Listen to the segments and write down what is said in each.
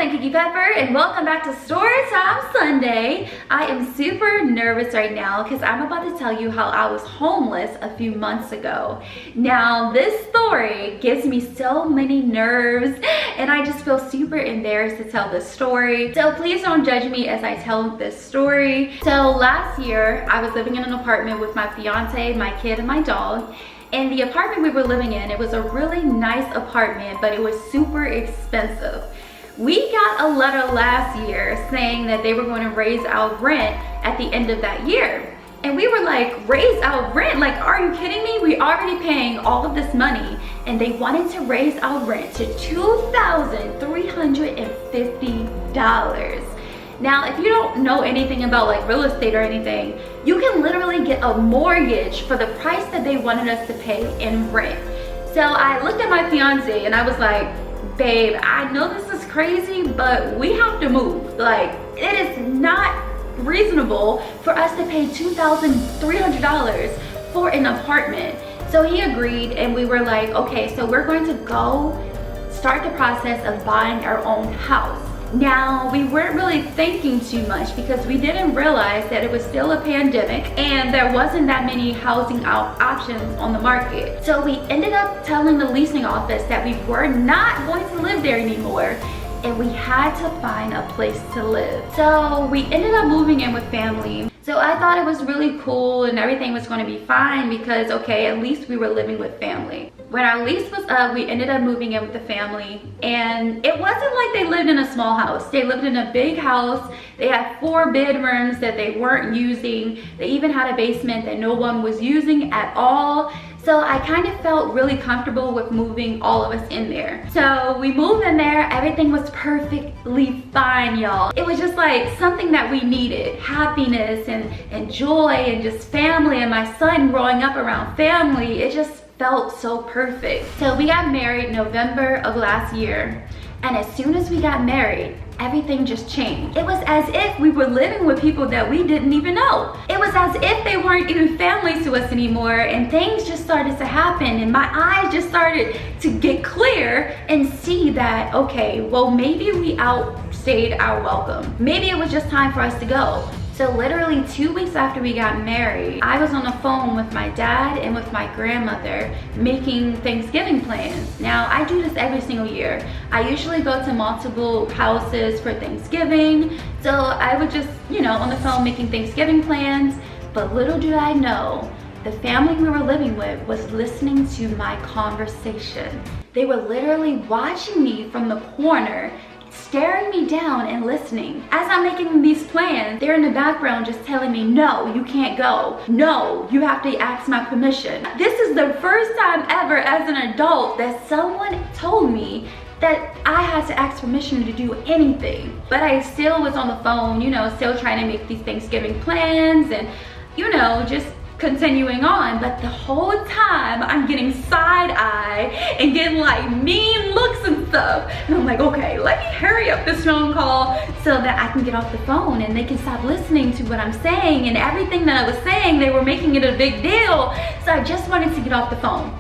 I'm KiKi Pepper and welcome back to Storytime Sunday. I am super nervous right now because I'm about to tell you how I was homeless a few months ago. Now this story gives me so many nerves and I just feel super embarrassed to tell this story. So please don't judge me as I tell this story. So last year I was living in an apartment with my fiance, my kid, and my dog. And the apartment we were living in, it was a really nice apartment, but it was super expensive. We got a letter last year saying that they were going to raise our rent at the end of that year. And we were like, raise our rent? Like, are you kidding me? We're already paying all of this money. And they wanted to raise our rent to $2,350. Now, if you don't know anything about like real estate or anything, you can literally get a mortgage for the price that they wanted us to pay in rent. So I looked at my fiance and I was like, babe, I know this is crazy, but we have to move. Like, it is not reasonable for us to pay $2,300 for an apartment. So he agreed and we were like, okay, so we're going to go start the process of buying our own house. Now, we weren't really thinking too much because we didn't realize that it was still a pandemic and there wasn't that many housing options on the market. So we ended up telling the leasing office that we were not going to live there anymore and we had to find a place to live. So we ended up moving in with family. So I thought it was really cool and everything was going to be fine because, okay, at least we were living with family. When our lease was up, we ended up moving in with the family, and it wasn't like they lived in a small house. They lived in a big house. They had 4 bedrooms that they weren't using. They even had a basement that no one was using at all. So I kind of felt really comfortable with moving all of us in there. So we moved in there, everything was perfectly fine, y'all. It was just like something that we needed, happiness and joy and just family and my son growing up around family. It just felt so perfect. So we got married November of last year. And as soon as we got married, everything just changed. It was as if we were living with people that we didn't even know. It was as if they weren't even family to us anymore, and things just started to happen and my eyes just started to get clear and see that, okay, well, maybe we outstayed our welcome. Maybe it was just time for us to go. So literally 2 weeks after we got married, I was on the phone with my dad and with my grandmother making Thanksgiving plans. Now, I do this every single year. I usually go to multiple houses for Thanksgiving. So I would just, on the phone making Thanksgiving plans. But little did I know, the family we were living with was listening to my conversation. They were literally watching me from the corner, staring me down and listening. As I'm making these plans, they're in the background just telling me, no, you can't go. No, you have to ask my permission. This is the first time ever as an adult that someone told me that I had to ask permission to do anything. But I still was on the phone, still trying to make these Thanksgiving plans and, just continuing on. But the whole time I'm getting side eye and getting like mean looks and stuff, and I'm like, okay, let me hurry up this phone call so that I can get off the phone and they can stop listening to what I'm saying. And everything that I was saying, they were making it a big deal, so I just wanted to get off the phone.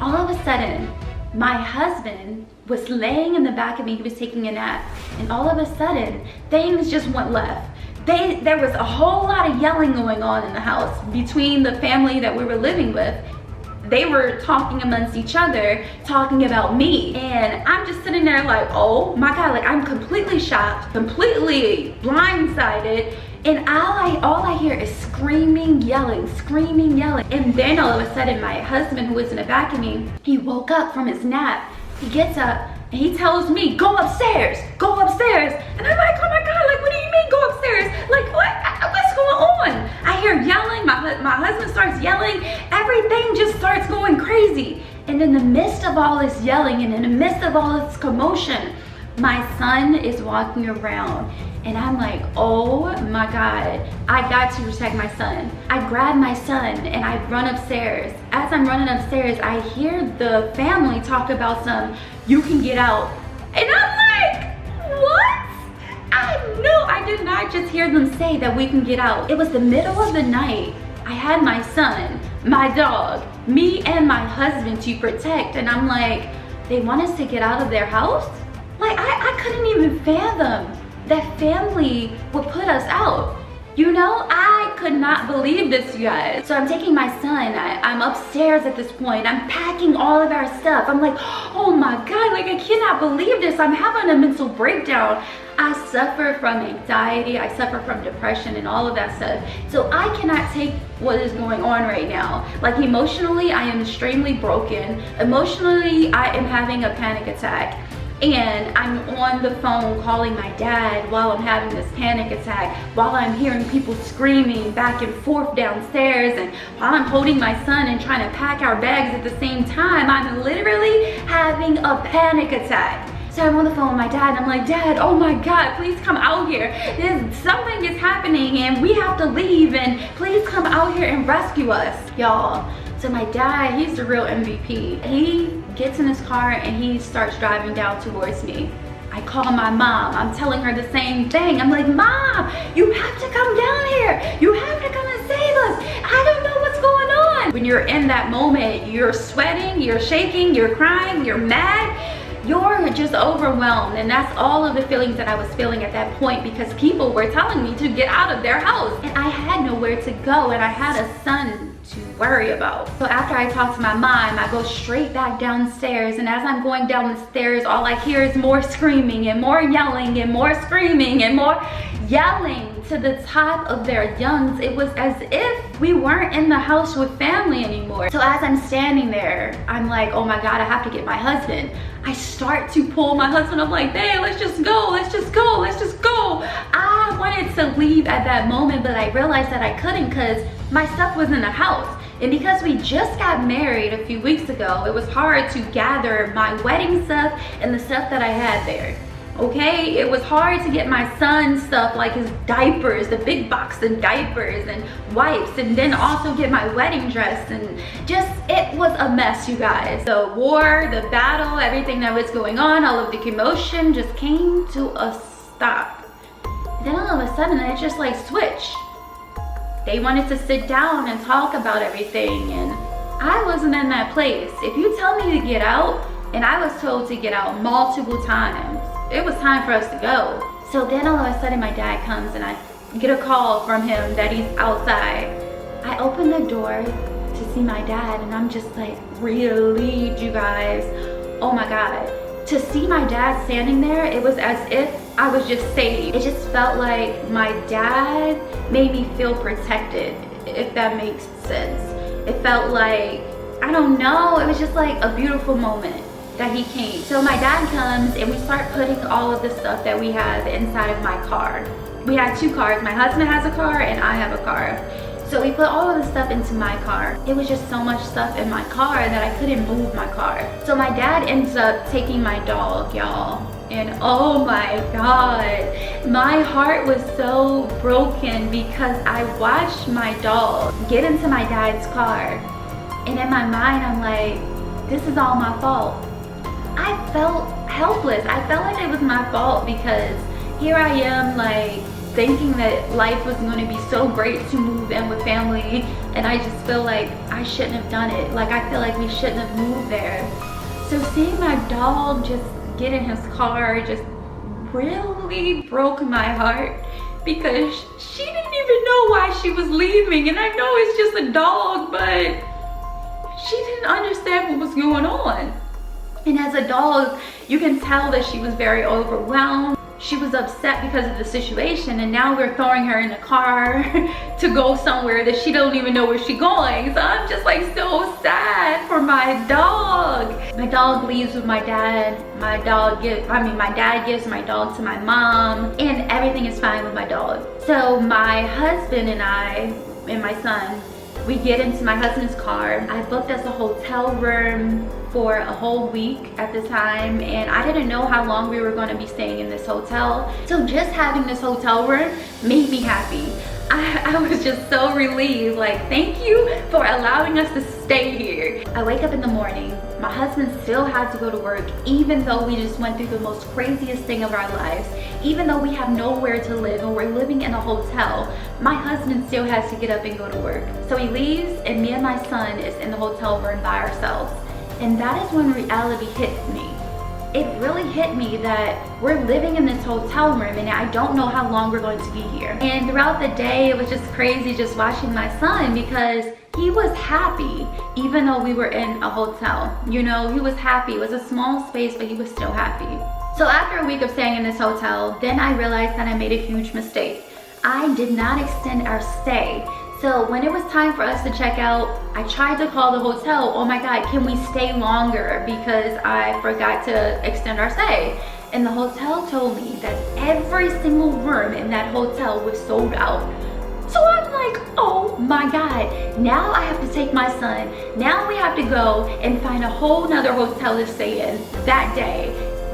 All of a sudden, my husband was laying in the back of me. He was taking a nap, and all of a sudden things just went left. There was a whole lot of yelling going on in the house between the family that we were living with. They were talking amongst each other, talking about me. And I'm just sitting there like, oh my God, like I'm completely shocked, completely blindsided. And all I hear is screaming, yelling, screaming, yelling. And then all of a sudden my husband, who was in the back of me, he woke up from his nap. He gets up and he tells me, go upstairs, go upstairs. And I'm like, oh my God, like what do you mean go upstairs? Like what's going on? I hear yelling, my husband starts yelling, everything just starts going crazy. And in the midst of all this yelling and in the midst of all this commotion, my son is walking around and I'm like, oh my God, I got to protect my son. I grab my son and I run upstairs. As I'm running upstairs, I hear the family talk about you can get out. And I'm like, what? I did not just hear them say that we can get out. It was the middle of the night. I had my son, my dog, me and my husband to protect. And I'm like, they want us to get out of their house? Like I couldn't even fathom that family would put us out. You know, I could not believe this, you guys. So I'm taking my son, I'm upstairs at this point. I'm packing all of our stuff. I'm like, oh my God, like I cannot believe this. I'm having a mental breakdown. I suffer from anxiety, I suffer from depression and all of that stuff. So I cannot take what is going on right now. Like emotionally, I am extremely broken. Emotionally, I am having a panic attack. And I'm on the phone calling my dad while I'm having this panic attack, while I'm hearing people screaming back and forth downstairs, and while I'm holding my son and trying to pack our bags at the same time. I'm literally having a panic attack. So I'm on the phone with my dad and I'm like, Dad, oh my God, please come out here. Something is happening and we have to leave, and please come out here and rescue us. Y'all, so my dad, he's the real MVP. He gets in his car and he starts driving down towards me. I call my mom, I'm telling her the same thing. I'm like, Mom, you have to come down here. You have to come and save us. I don't know what's going on. When you're in that moment, you're sweating, you're shaking, you're crying, you're mad. You're just overwhelmed, and that's all of the feelings that I was feeling at that point, because people were telling me to get out of their house and I had nowhere to go and I had a son to worry about. So after I talk to my mom, I go straight back downstairs, and as I'm going down the stairs, all I hear is more screaming and more yelling and more screaming and more yelling to the top of their lungs. It was as if we weren't in the house with family anymore. So as I'm standing there, I'm like, oh my God, I have to get my husband. I start to pull my husband. I'm like, babe, let's just go, let's just go, let's just go. I wanted to leave at that moment, but I realized that I couldn't because my stuff was in the house. And because we just got married a few weeks ago, it was hard to gather my wedding stuff and the stuff that I had there. Okay, it was hard to get my son's stuff, like his diapers, the big box of diapers and wipes, and then also get my wedding dress, and just, it was a mess, you guys. The war, the battle, everything that was going on, all of the commotion just came to a stop. Then all of a sudden it just like switched. They wanted to sit down and talk about everything, and I wasn't in that place. If you tell me to get out, and I was told to get out multiple times, it was time for us to go. So then all of a sudden my dad comes and I get a call from him that he's outside. I open the door to see my dad and I'm just like relieved, you guys. Oh my God. To see my dad standing there, it was as if I was just saved. It just felt like my dad made me feel protected, if that makes sense. It felt like, I don't know, it was just like a beautiful moment that he came. So my dad comes and we start putting all of the stuff that we have inside of my car. We have two cars. My husband has a car and I have a car. So we put all of the stuff into my car. It was just so much stuff in my car that I couldn't move my car. So my dad ends up taking my dog, y'all. And oh my God, my heart was so broken because I watched my dog get into my dad's car. And in my mind, I'm like, this is all my fault. I felt helpless. I felt like it was my fault because here I am like thinking that life was going to be so great to move in with family, and I just feel like I shouldn't have done it. Like I feel like we shouldn't have moved there. So seeing my dog just get in his car just really broke my heart because she didn't even know why she was leaving, and I know it's just a dog, but she didn't understand what was going on. And as a dog, you can tell that she was very overwhelmed. She was upset because of the situation, and now we're throwing her in a car to go somewhere that she don't even know where she's going. So I'm just like so sad for my dog. My dog leaves with my dad. My dad gives my dog to my mom, and everything is fine with my dog. So my husband and I and my son, we get into my husband's car. I booked us a hotel room for a whole week at the time, and I didn't know how long we were going to be staying in this hotel. So just having this hotel room made me happy. I was just so relieved, like, thank you for allowing us to stay here. I wake up in the morning. My husband still had to go to work, even though we just went through the most craziest thing of our lives. Even though we have nowhere to live and we're living in a hotel, my husband still has to get up and go to work. So he leaves, and me and my son is in the hotel room by ourselves. And that is when reality hits me. it really hit me that we're living in this hotel room and I don't know how long we're going to be here. And throughout the day, it was just crazy just watching my son because he was happy even though we were in a hotel. You know, he was happy. It was a small space, but he was still happy. So after a week of staying in this hotel, then I realized that I made a huge mistake. I did not extend our stay. So when it was time for us to check out, I tried to call the hotel. Oh my God, can we stay longer? Because I forgot to extend our stay. And the hotel told me that every single room in that hotel was sold out. So I'm like, oh my God, now I have to take my son. Now we have to go and find a whole nother hotel to stay in that day,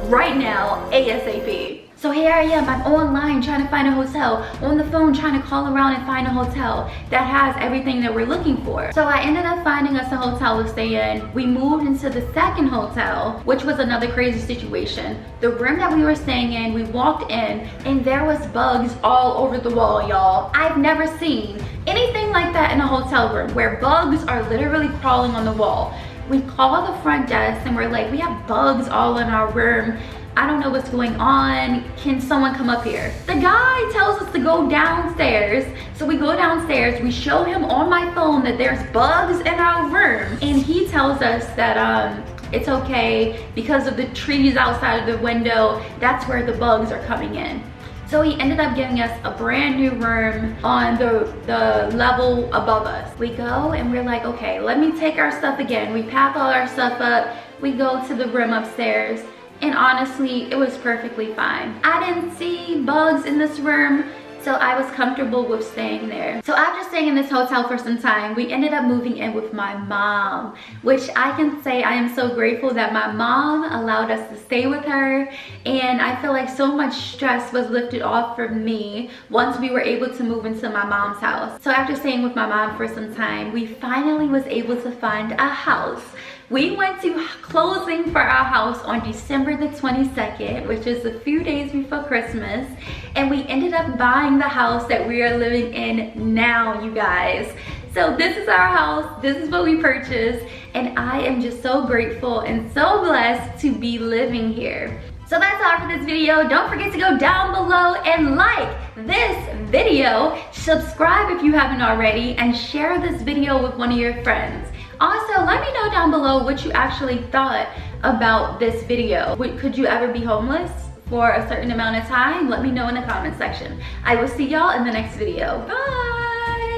right now, ASAP. So here I am, I'm online trying to find a hotel, on the phone trying to call around and find a hotel that has everything that we're looking for. So I ended up finding us a hotel to stay in. We moved into the second hotel, which was another crazy situation. The room that we were staying in, we walked in and there was bugs all over the wall, y'all. I've never seen anything like that in a hotel room where bugs are literally crawling on the wall. We called the front desk and we're like, we have bugs all in our room. I don't know what's going on. Can someone come up here? The guy tells us to go downstairs. So we go downstairs, we show him on my phone that there's bugs in our room. And he tells us that it's okay because of the trees outside of the window. That's where the bugs are coming in. So he ended up giving us a brand new room on the level above us. We go and we're like, okay, let me take our stuff again. We pack all our stuff up. We go to the room upstairs. And honestly, it was perfectly fine. I didn't see bugs in this room, so I was comfortable with staying there. So after staying in this hotel for some time, we ended up moving in with my mom, which I can say I am so grateful that my mom allowed us to stay with her. And I feel like so much stress was lifted off from me once we were able to move into my mom's house. So after staying with my mom for some time, we finally was able to find a house. We went to closing for our house on December the 22nd, which is a few days before Christmas. And we ended up buying the house that we are living in now, you guys. So this is our house, this is what we purchased, and I am just so grateful and so blessed to be living here. So that's all for this video. Don't forget to go down below and like this video, subscribe if you haven't already, and share this video with one of your friends. Also, let me know down below what you actually thought about this video. Could you ever be homeless for a certain amount of time? Let me know in the comment section. I will see y'all in the next video. Bye!